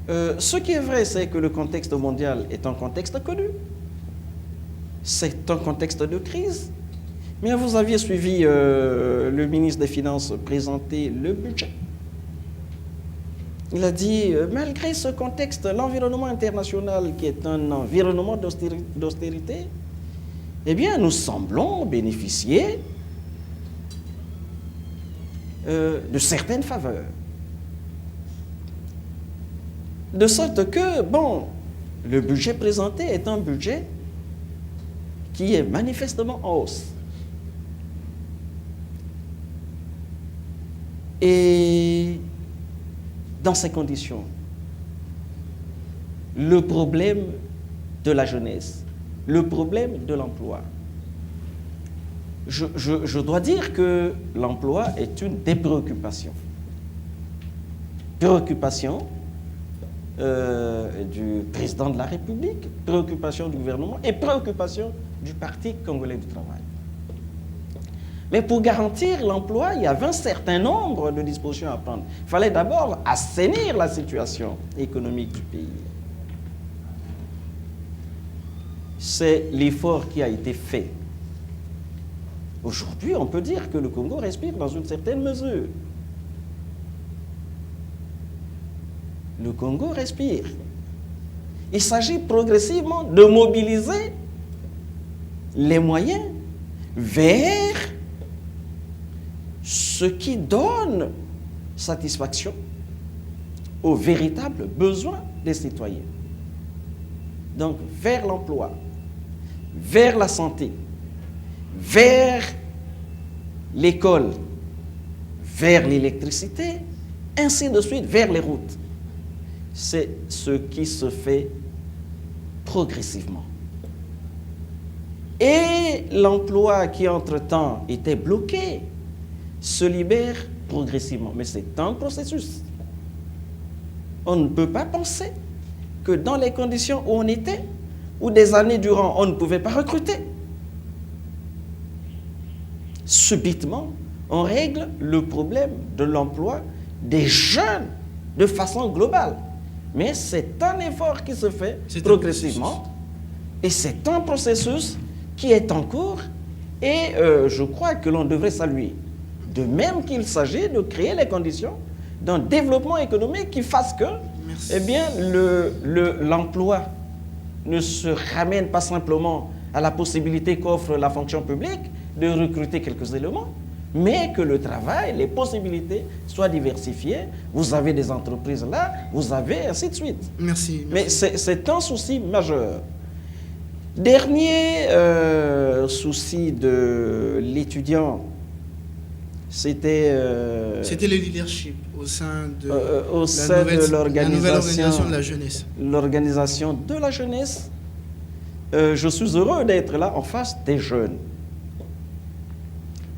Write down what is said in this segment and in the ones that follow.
Ce qui est vrai, c'est que le contexte mondial est un contexte connu. C'est un contexte de crise. Mais vous aviez suivi le ministre des Finances présenter le budget. Il a dit, malgré ce contexte, l'environnement international qui est un environnement d'austérité, eh bien, nous semblons bénéficier de certaines faveurs. De sorte que, bon, le budget présenté est un budget qui est manifestement en hausse. Et dans ces conditions, le problème de la jeunesse, le problème de l'emploi, je dois dire que l'emploi est une des préoccupations. Préoccupation du président de la République, préoccupation du gouvernement et préoccupation du Parti congolais du travail. Mais pour garantir l'emploi, il y avait un certain nombre de dispositions à prendre. Il fallait d'abord assainir la situation économique du pays. C'est l'effort qui a été fait. Aujourd'hui, on peut dire que le Congo respire dans une certaine mesure. Le Congo respire. Il s'agit progressivement de mobiliser les moyens vers ce qui donne satisfaction aux véritables besoins des citoyens. Donc, vers l'emploi, vers la santé, vers l'école, vers l'électricité, ainsi de suite, vers les routes. C'est ce qui se fait progressivement. Et l'emploi qui, entre-temps, était bloqué, se libère progressivement. Mais c'est un processus. On ne peut pas penser que dans les conditions où on était, où des années durant, on ne pouvait pas recruter, subitement, on règle le problème de l'emploi des jeunes de façon globale. Mais c'est un effort qui se fait progressivement et c'est un processus qui est en cours et je crois que l'on devrait saluer. De même qu'il s'agit de créer les conditions d'un développement économique qui fasse que eh bien, l'emploi ne se ramène pas simplement à la possibilité qu'offre la fonction publique de recruter quelques éléments, mais que le travail, les possibilités soient diversifiées. Vous avez des entreprises là, vous avez ainsi de suite. Merci. Mais c'est un souci majeur. Dernier souci de l'étudiant, c'était le leadership au sein de la nouvelle organisation de la jeunesse. L'organisation de la jeunesse. Je suis heureux d'être là en face des jeunes.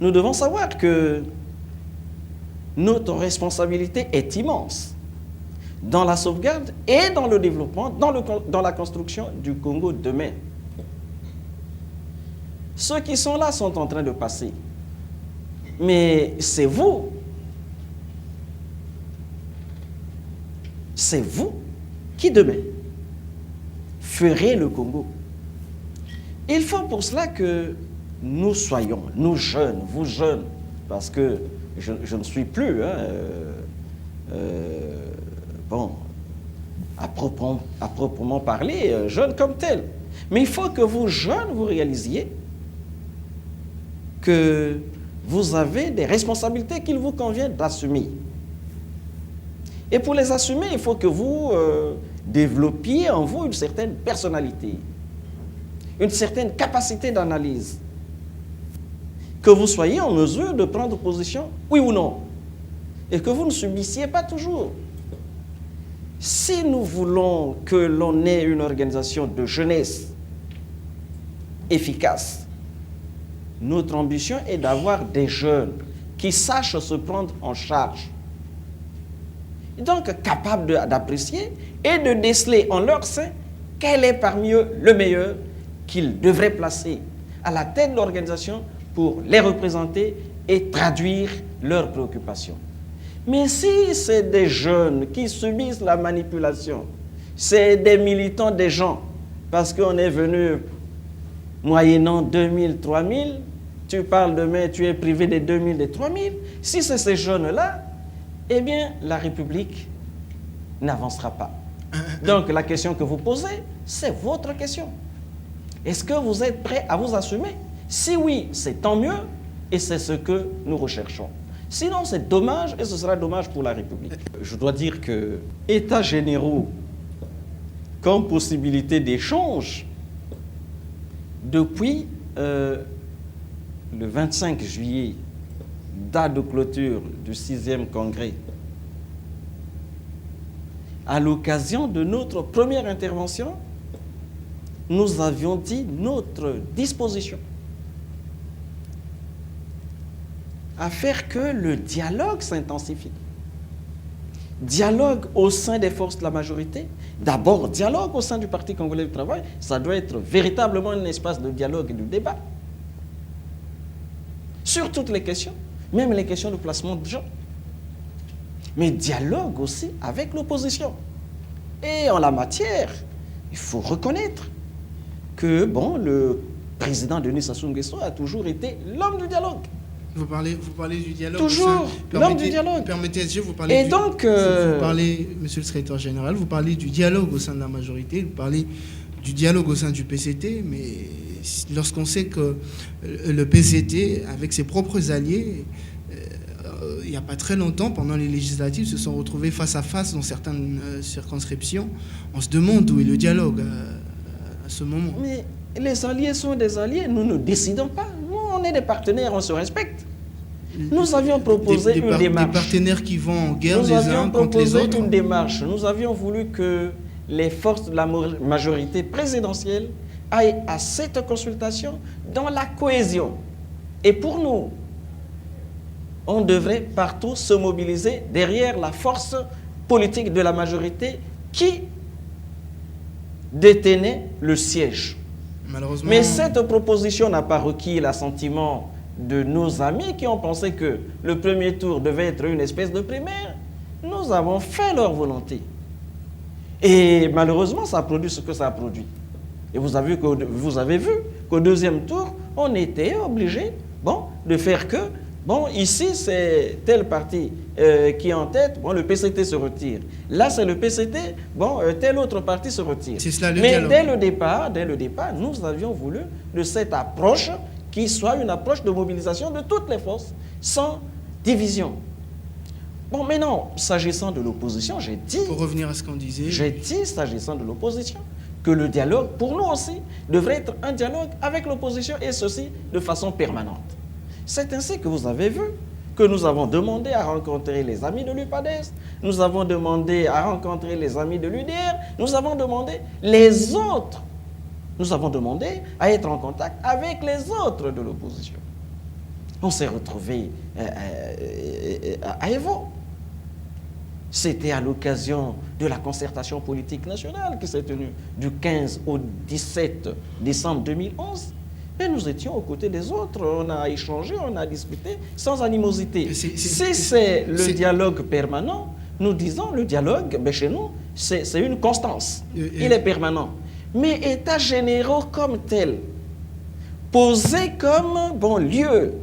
Nous devons savoir que notre responsabilité est immense dans la sauvegarde et dans le développement, dans la construction du Congo de demain. Ceux qui sont là sont en train de passer. Mais c'est vous qui demain ferez le Congo. Il faut pour cela que nous soyons, nous jeunes, vous jeunes, parce que je ne suis plus, à proprement parler, jeune comme tel. Mais il faut que vous, jeunes, vous réalisiez que vous avez des responsabilités qu'il vous convient d'assumer. Et pour les assumer, il faut que vous développiez en vous une certaine personnalité, une certaine capacité d'analyse, que vous soyez en mesure de prendre position, oui ou non, et que vous ne subissiez pas toujours. Si nous voulons que l'on ait une organisation de jeunesse efficace, notre ambition est d'avoir des jeunes qui sachent se prendre en charge, et donc capables d'apprécier et de déceler en leur sein quel est parmi eux le meilleur qu'ils devraient placer à la tête de l'organisation pour les représenter et traduire leurs préoccupations. Mais si c'est des jeunes qui subissent la manipulation, c'est des militants des gens, parce qu'on est venu moyennant 2000, 3000, tu parles demain, tu es privé des 2000, des 3000. Si c'est ces jeunes-là, eh bien, la République n'avancera pas. Donc, la question que vous posez, c'est votre question. Est-ce que vous êtes prêt à vous assumer? Si oui, c'est tant mieux, et c'est ce que nous recherchons. Sinon, c'est dommage, et ce sera dommage pour la République. Je dois dire que États généraux, comme possibilité d'échange, depuis le 25 juillet, date de clôture du 6e congrès, à l'occasion de notre première intervention, nous avions dit notre disposition à faire que le dialogue s'intensifie. Dialogue au sein des forces de la majorité. D'abord, dialogue au sein du Parti congolais du travail. Ça doit être véritablement un espace de dialogue et de débat. Sur toutes les questions, même les questions de placement de gens. Mais dialogue aussi avec l'opposition. Et en la matière, il faut reconnaître que bon, le président Denis Sassou Nguesso a toujours été l'homme du dialogue. Vous parlez du dialogue. Toujours l'homme du dialogue. Permettez-moi, vous parlez. Et du, donc, vous parlez, Monsieur le Secrétaire Général, vous parlez du dialogue au sein de la majorité, vous parlez du dialogue au sein du PCT, mais lorsqu'on sait que le PCT, avec ses propres alliés, il n'y a pas très longtemps, pendant les législatives, se sont retrouvés face à face dans certaines circonscriptions, on se demande où est le dialogue à ce moment. Mais les alliés sont des alliés, nous ne décidons pas. Nous, on est des partenaires, on se respecte. Nous avions proposé une démarche. Des partenaires qui vont en guerre les uns contre les autres. Nous avions proposé une démarche. Nous avions voulu que les forces de la majorité présidentielle aillent à cette consultation dans la cohésion. Et pour nous, on devrait partout se mobiliser derrière la force politique de la majorité qui détenait le siège. Malheureusement... Mais cette proposition n'a pas requis l'assentiment de nos amis qui ont pensé que le premier tour devait être une espèce de primaire. Nous avons fait leur volonté. Et malheureusement, ça a produit ce que ça a produit. Et vous avez vu qu'au deuxième tour, on était obligé de faire que, ici, c'est tel parti qui est en tête, le PCT se retire. Là, c'est le PCT, tel autre parti se retire. C'est cela le Mais dialogue. dès le départ, nous avions voulu de cette approche qui soit une approche de mobilisation de toutes les forces, sans division. Bon, mais non, s'agissant de l'opposition, j'ai dit... Pour revenir à ce qu'on disait... J'ai dit, s'agissant de l'opposition, que le dialogue, pour nous aussi, devrait être un dialogue avec l'opposition, et ceci de façon permanente. C'est ainsi que vous avez vu que nous avons demandé à rencontrer les amis de l'UPADES, nous avons demandé à rencontrer les amis de l'UDR, nous avons demandé les autres. Nous avons demandé à être en contact avec les autres de l'opposition. On s'est retrouvés à Evo. C'était à l'occasion de la concertation politique nationale qui s'est tenue du 15 au 17 décembre 2011. Mais nous étions aux côtés des autres, on a échangé, on a discuté sans animosité. Si c'est le dialogue permanent, nous disons le dialogue, chez nous, c'est une constance. Il est permanent. Mais États généraux comme tel, posés comme lieu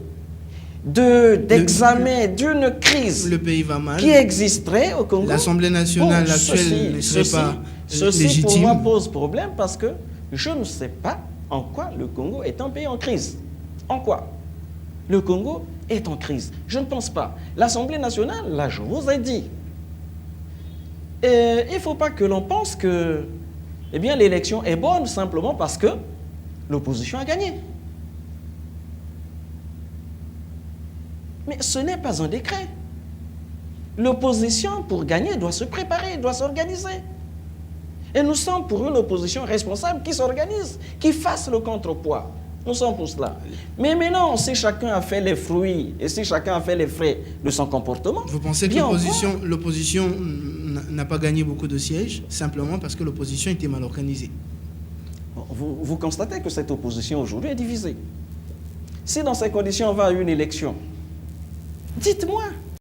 d'examen d'une crise le pays va mal. Qui existerait au Congo. L'Assemblée nationale actuelle ne serait pas légitime. Ceci pour moi pose problème parce que je ne sais pas en quoi le Congo est un pays en crise. En quoi le Congo est en crise? Je ne pense pas. L'Assemblée nationale, là je vous ai dit, il ne faut pas que l'on pense que l'élection est bonne simplement parce que l'opposition a gagné. Mais ce n'est pas un décret. L'opposition, pour gagner, doit se préparer, doit s'organiser. Et nous sommes pour une opposition responsable qui s'organise, qui fasse le contrepoids. Nous sommes pour cela. Mais maintenant, si chacun a fait les fruits et si chacun a fait les frais de son comportement... Vous pensez que l'opposition n'a pas gagné beaucoup de sièges simplement parce que l'opposition était mal organisée? Vous constatez que cette opposition aujourd'hui est divisée. Si dans ces conditions on va à une élection, dites-moi,